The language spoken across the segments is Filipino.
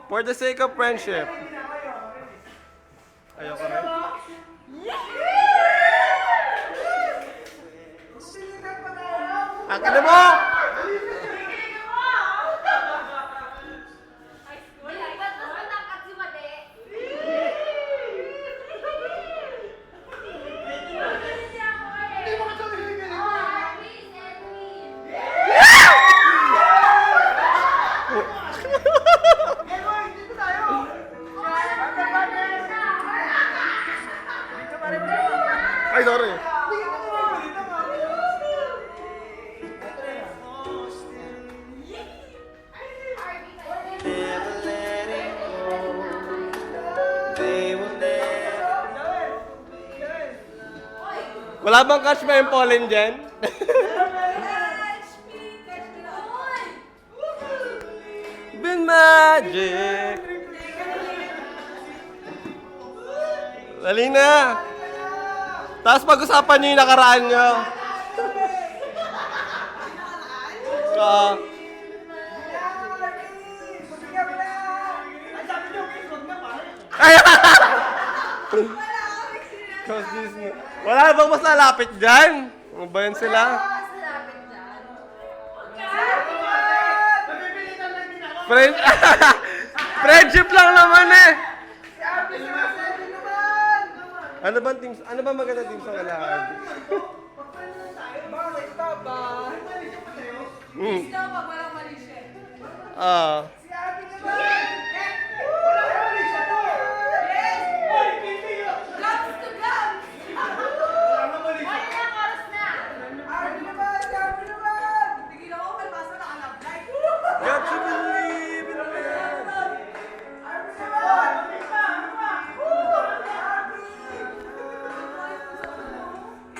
For the sake of friendship. Ayoko rin. Akin na mo! Ay, sorry. Wala bang catch me and Pauline dyan? Been magic. Dali na. Tapos pag-usapan nyo yung nakaraan nyo. Wala bang mas lalapit dyan? Ano ba yun sila? Friendship lang naman eh. Ano ba maganda team sa kailangan? Got to believe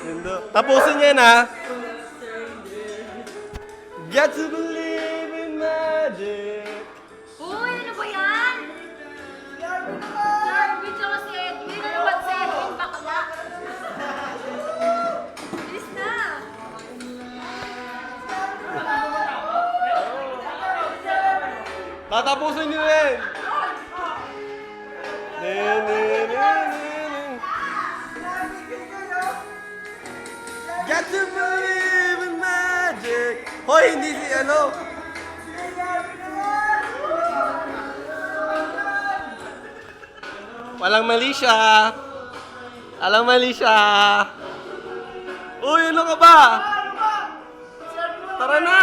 in love. Tapusin niya na. Got to believe in magic. Uy, ano ba yan? Darby tsaka si Edwin. Ano ba si Edwin? Bakla. Bilis na. Tatapusin niyo rin. Got to believe in magic. Hoy, hindi si ano. Walang mali siya. Walang mali siya. Uy, ano ka ba? Tara na.